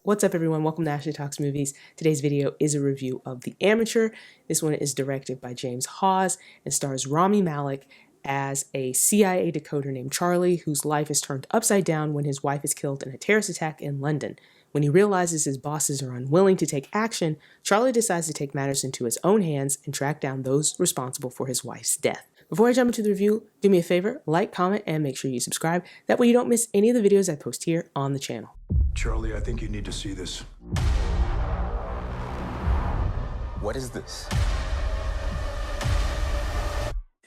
What's up, everyone? Welcome to Ashley Talks Movies. Today's video is a review of The Amateur. This one is directed by James Hawes and stars Rami Malek as a CIA decoder named Charlie, whose life is turned upside down when his wife is killed in a terrorist attack in London. When he realizes his bosses are unwilling to take action, Charlie decides to take matters into his own hands and track down those responsible for his wife's death. Before I jump into the review, do me a favor, like, comment, and make sure you subscribe. That way you don't miss any of the videos I post here on the channel. Charlie, I think you need to see this. What is this?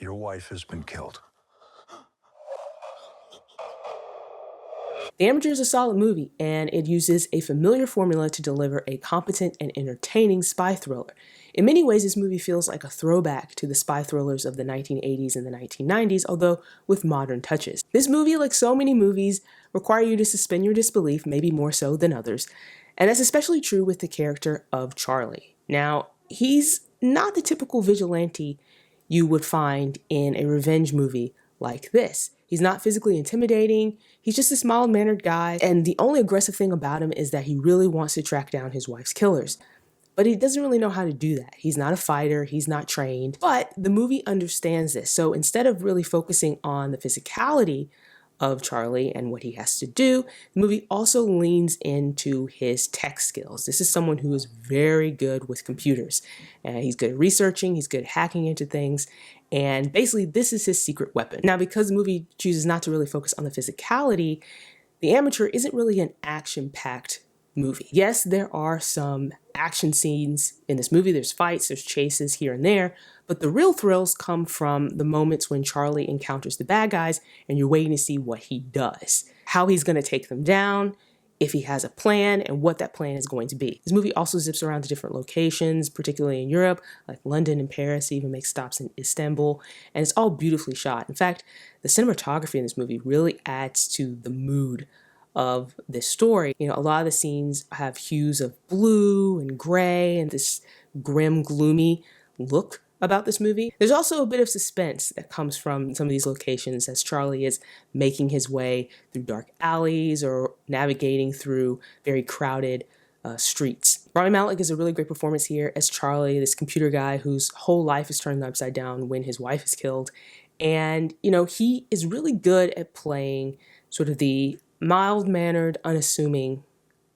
Your wife has been killed. The Amateur is a solid movie, and it uses a familiar formula to deliver a competent and entertaining spy thriller. In many ways, this movie feels like a throwback to the spy thrillers of the 1980s and the 1990s, although with modern touches. This movie, like so many movies, require you to suspend your disbelief, maybe more so than others, and that's especially true with the character of Charlie. Now, he's not the typical vigilante you would find in a revenge movie like this. He's not physically intimidating, he's just this mild-mannered guy, and the only aggressive thing about him is that he really wants to track down his wife's killers. But he doesn't really know how to do that. He's not a fighter, he's not trained, but the movie understands this. So instead of really focusing on the physicality of Charlie and what he has to do, the movie also leans into his tech skills. This is someone who is very good with computers. He's good at researching, he's good at hacking into things, and basically this is his secret weapon. Now, because the movie chooses not to really focus on the physicality, The Amateur isn't really an action-packed movie. Yes, there are some action scenes in this movie. There's fights, there's chases here and there, but the real thrills come from the moments when Charlie encounters the bad guys and you're waiting to see what he does, how he's going to take them down, if he has a plan, and what that plan is going to be. This movie also zips around to different locations, particularly in Europe, like London and Paris. It even makes stops in Istanbul, and it's all beautifully shot. In fact, the cinematography in this movie really adds to the mood of this story. You know, a lot of the scenes have hues of blue and gray and this grim, gloomy look about this movie. There's also a bit of suspense that comes from some of these locations as Charlie is making his way through dark alleys or navigating through very crowded streets. Rami Malek is a really great performance here as Charlie, this computer guy whose whole life is turned upside down when his wife is killed. And, you know, he is really good at playing sort of the mild-mannered, unassuming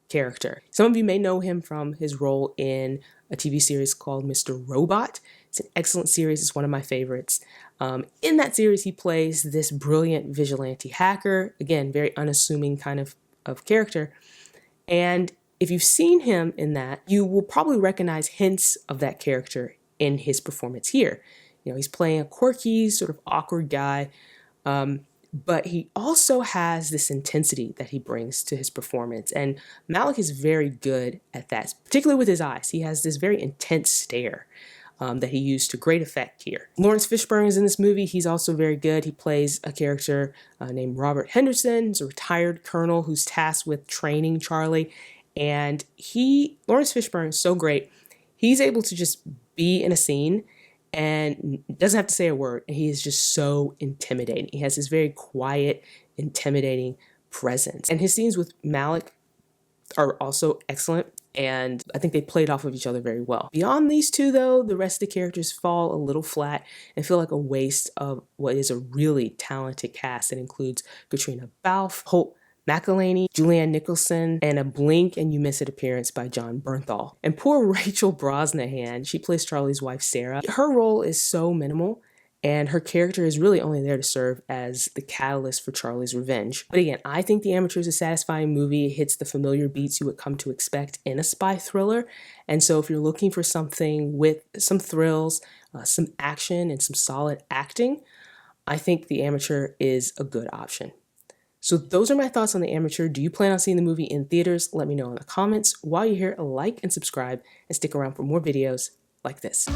character. Some of you may know him from his role in a TV series called Mr. Robot. It's an excellent series. It's one of my favorites. In that series, he plays this brilliant vigilante hacker. Again, very unassuming kind of character. And if you've seen him in that, you will probably recognize hints of that character in his performance here. You know, he's playing a quirky, sort of awkward guy, but he also has this intensity that he brings to his performance. And Malek is very good at that, particularly with his eyes. He has this very intense stare that he used to great effect here. Lawrence Fishburne is in this movie. He's also very good. He plays a character named Robert Henderson. He's a retired colonel who's tasked with training Charlie. And Lawrence Fishburne is so great. He's able to just be in a scene and doesn't have to say a word, and he is just so intimidating. He has this very quiet, intimidating presence. And his scenes with Malek are also excellent, and I think they played off of each other very well. Beyond these two, though, the rest of the characters fall a little flat and feel like a waste of what is a really talented cast. It includes Katrina Balfe, Hope McElhaney, Julianne Nicholson, and a blink and you miss it appearance by John Bernthal. And poor Rachel Brosnahan, she plays Charlie's wife, Sarah. Her role is so minimal, and her character is really only there to serve as the catalyst for Charlie's revenge. But again, I think The Amateur is a satisfying movie. It hits the familiar beats you would come to expect in a spy thriller. And so if you're looking for something with some thrills, some action, and some solid acting, I think The Amateur is a good option. So those are my thoughts on The Amateur. Do you plan on seeing the movie in theaters? Let me know in the comments. While you're here, like and subscribe and stick around for more videos like this.